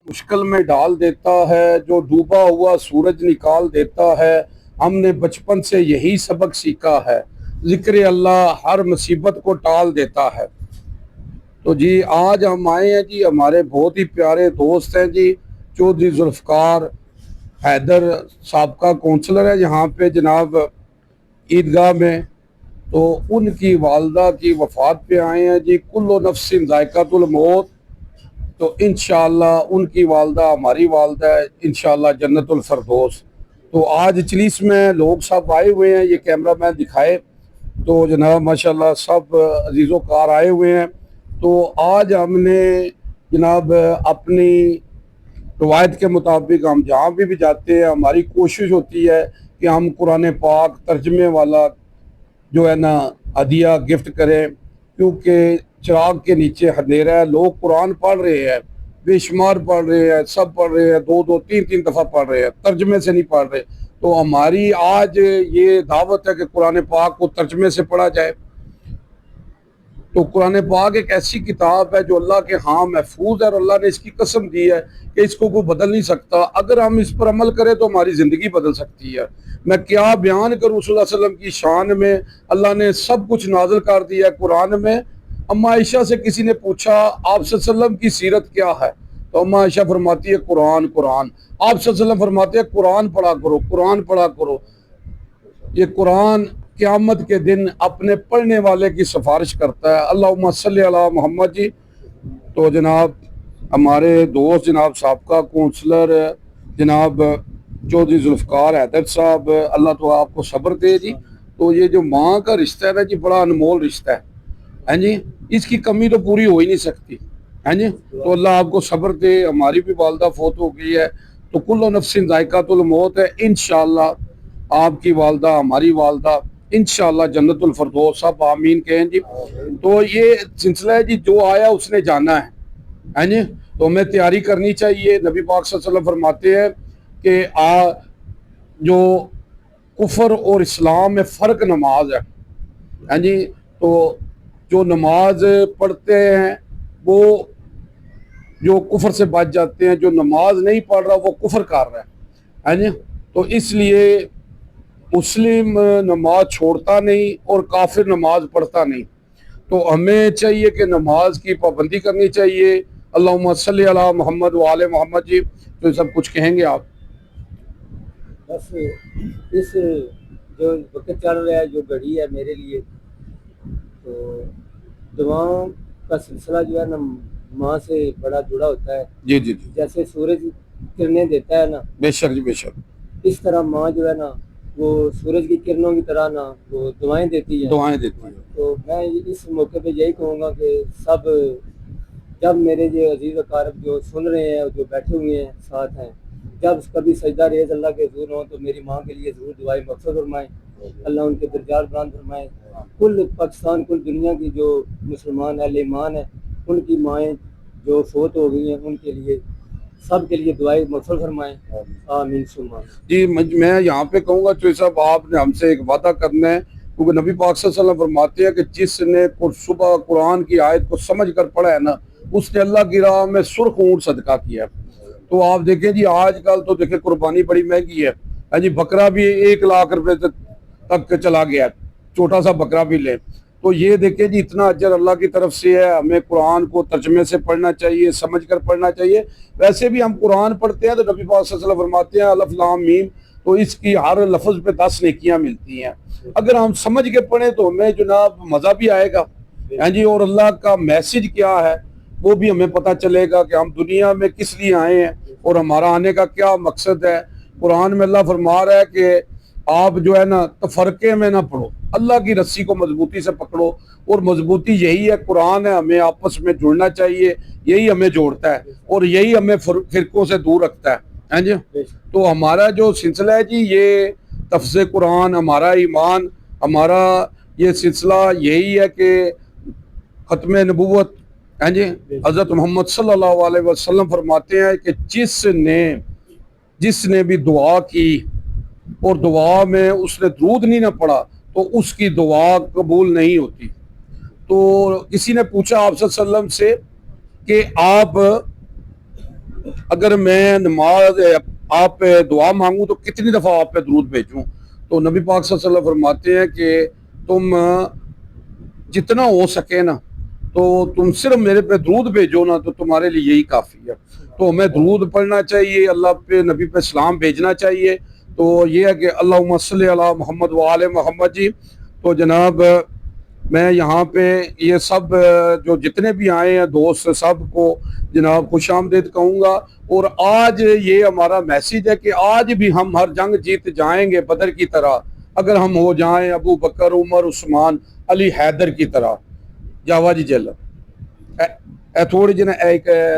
मुश्किल में डाल देता है, जो डूबा हुआ सूरज निकाल देता है। हमने बचपन से यही सबक सीखा है, जिक्र अल्लाह हर मुसीबत को टाल देता है। तो जी आज हम आए हैं जी, हमारे बहुत ही प्यारे दोस्त हैं जी, चौधरी जुल्फ़कार हैदर साबका कौंसलर है यहाँ पे जनाब ईदगाह में। तो उनकी वालदा की वफ़ात पे आए हैं जी। कुल्लु नफ्सिन ज़ायक़ातुल मौत। तो इंशाअल्लाह उनकी वालदा हमारी वालदा है, इंशाअल्लाह जन्नतुल फरदौस। तो आज इजलिस में लोग सब आए हुए हैं, ये कैमरा मैन दिखाए तो जनाब माशाल्लाह सब अजीज़ो कार आए हुए हैं। तो आज हमने जनाब अपनी रवायत के मुताबिक हम जहाँ भी जाते हैं हमारी कोशिश होती है कि हम कुरान पाक तर्जमे वाला जो है ना हदिया गिफ्ट करें, क्योंकि चिराग के नीचे अंधेरा है। लोग कुरान पढ़ रहे हैं, बेशुमार पढ़ रहे हैं, सब पढ़ रहे हैं, दो दो तीन तीन दफ़ा पढ़ रहे हैं, तर्जमे से नहीं पढ़ रहे। तो हमारी आज ये दावत है कि कुरान पाक को तर्जमे से पढ़ा जाए। तो कुरान पाक एक ऐसी किताब है जो अल्लाह के हाँ महफूज है, और अल्लाह ने इसकी कसम दी है कि इसको कोई बदल नहीं सकता। अगर हम इस पर अमल करें तो हमारी ज़िंदगी बदल सकती है। मैं क्या बयान करूँ सल्लल्लाहु अलैहि वसल्लम की शान में। अल्लाह ने सब कुछ नाज़िल कर दिया है कुरान में। अम्मा आयशा से किसी ने पूछा आप सल्लल्लाहु अलैहि वसल्लम की सीरत क्या है, तो अम्मा आयशा फरमाती है कुरान कुरान। आप सल्लल्लाहु अलैहि वसल्लम फरमाते हैं कुरान पढ़ा करो, कुरान पढ़ा करो। ये कुरान क़यामत के दिन अपने पढ़ने वाले की सिफारिश करता है। अल्लाहुम्मा सल्ली अला मोहम्मद जी। तो जनाब हमारे दोस्त जनाब साबका कौंसलर जनाब चौधरी जुल्फ़कार हैदर साहब, अल्लाह तो आपको सब्र दे जी। तो ये जो माँ का रिश्ता है ना जी, बड़ा अनमोल रिश्ता है जी, इसकी कमी तो पूरी हो ही नहीं सकती है जी। तो अल्लाह आपको सब्र दे। हमारी भी वालदा फौत हो गई है, तो कुल्लु नफ्सिन ज़ायक़ातुल मौत है। इंशाअल्लाह आपकी वालदा हमारी वालदा इंशाअल्लाह जन्नतुल फरदौस। सब आमीन कहें जी। तो ये सिलसिला है जी, जो आया उसने जाना है जी। तो हमें तैयारी करनी चाहिए। नबी पाक सल्लल्लाहु अलैहि वसल्लम फरमाते हैं कि जो कुफर और इस्लाम में फ़र्क नमाज है जी। तो जो नमाज पढ़ते हैं वो जो कुफर से बच जाते हैं, जो नमाज नहीं पढ़ रहा वो कुफर कर रहा है जी। तो इसलिए मुस्लिम नमाज छोड़ता नहीं और काफिर नमाज पढ़ता नहीं। तो हमें चाहिए कि नमाज की पाबंदी करनी चाहिए। अल्लाहुम्मा सल्ली अला मोहम्मद व आले मोहम्मद जी। तो सब कुछ कहेंगे आप? बस इस जो वक्त चल रहा है, जो घड़ी है मेरे लिए, तो दुआओं का सिलसिला जो है ना माँ से बड़ा जुड़ा होता है। जी जी जी, जैसे सूरज किरणें देता है ना, बेशक जी बेशक, इस तरह माँ जो है ना वो सूरज की किरणों की तरह ना वो दुआएं देती है। दुआएं देती है। तो मैं इस मौके पे यही कहूँगा कि सब जब मेरे जो अजीज़ अकारब जो सुन रहे हैं, जो बैठे हुए हैं साथ हैं, जब कभी सजदा रेज़ अल्लाह के हज़ूर हों तो मेरी माँ के लिए ज़रूर दुआएं मक़सूद फरमाएँ। अल्लाह उनके दर्जात बुलंद फरमाए। कुल पाकिस्तान, कुल दुनिया की जो मुसलमान अहले ईमान है, उनकी माएँ जो फोत हो गई हैं, उनके लिए सब के लिए दुआएं मग़फ़िरत फरमाएं। आमीन सुम्मा जी मैं यहाँ पे कहूँगा चौधरी साहब, आपने हमसे एक वादा करना है, क्योंकि नबी पाक सल्लल्लाहु अलैहि वसल्लम फरमाते हैं कि जिसने सुबह कुरान की आयत को समझ कर पढ़ा है ना, उसने अल्लाह की राह में सुर्ख ऊँट सदका किया है। तो आप देखें जी, आजकल तो देखें कुर्बानी बड़ी महंगी है जी। बकरा भी 1 लाख रुपए तक चला गया है, छोटा सा बकरा भी ले। तो ये देखें जी, इतना अजर अल्लाह की तरफ से है। हमें कुरान को तर्जमे से पढ़ना चाहिए, समझ कर पढ़ना चाहिए। वैसे भी हम कुरान पढ़ते हैं तो नबी पाक सल्लल्लाहु अलैहि वसल्लम फरमाते हैं अलिफ लाम मीम, तो इसकी हर लफ्ज़ पे 10 नेकियां मिलती हैं। अगर हम समझ के पढ़ें तो हमें जनाब मज़ा भी आएगा हैं जी, और अल्लाह का मैसेज क्या है वो भी हमें पता चलेगा कि हम दुनिया में किस लिए आए हैं और हमारा आने का क्या मकसद है। कुरान में अल्लाह फरमा रहा है कि आप जो है ना तफरके में ना पढ़ो, अल्लाह की रस्सी को मजबूती से पकड़ो, और मजबूती यही है, कुरान है। हमें आपस में जुड़ना चाहिए, यही हमें जोड़ता है और यही हमें फिरकों से दूर रखता है जी। तो हमारा जो सिलसिला है जी, ये तफ्ज़े कुरान, हमारा ईमान, हमारा ये सिलसिला यही है कि ख़त्म नबूवत है जी। हज़रत मोहम्मद सल्लल्लाहु अलैहि वसल्लम फरमाते हैं कि जिसने भी दुआ की और दुआ में उसने दूध नहीं ना पड़ा तो उसकी दुआ कबूल नहीं होती। तो किसी ने पूछा आप सल्लल्लाहु अलैहि वसल्लम से कि आप اگر میں نماز آپ پہ دعا مانگوں تو کتنی دفعہ آپ پہ درود بھیجوں؟ تو نبی پاک صلی اللہ علیہ وسلم فرماتے ہیں کہ تم جتنا ہو سکے نا تو تم صرف میرے پہ درود بھیجو نا تو تمہارے لیے یہی کافی ہے. تو ہمیں درود پڑھنا چاہیے، اللہ پہ نبی پہ سلام بھیجنا چاہیے. تو یہ ہے کہ اللہم صلی علی محمد وآل محمد جی. تو جناب میں یہاں پہ یہ سب جو جتنے بھی آئے ہیں دوست سب کو جناب خوش آمدید کہوں گا. اور آج یہ ہمارا میسیج ہے کہ آج بھی ہم ہر جنگ جیت جائیں گے بدر کی طرح، اگر ہم ہو جائیں ابو بکر عمر عثمان علی حیدر کی طرح. جاوا جی جل اے تھوڑی جنا ایک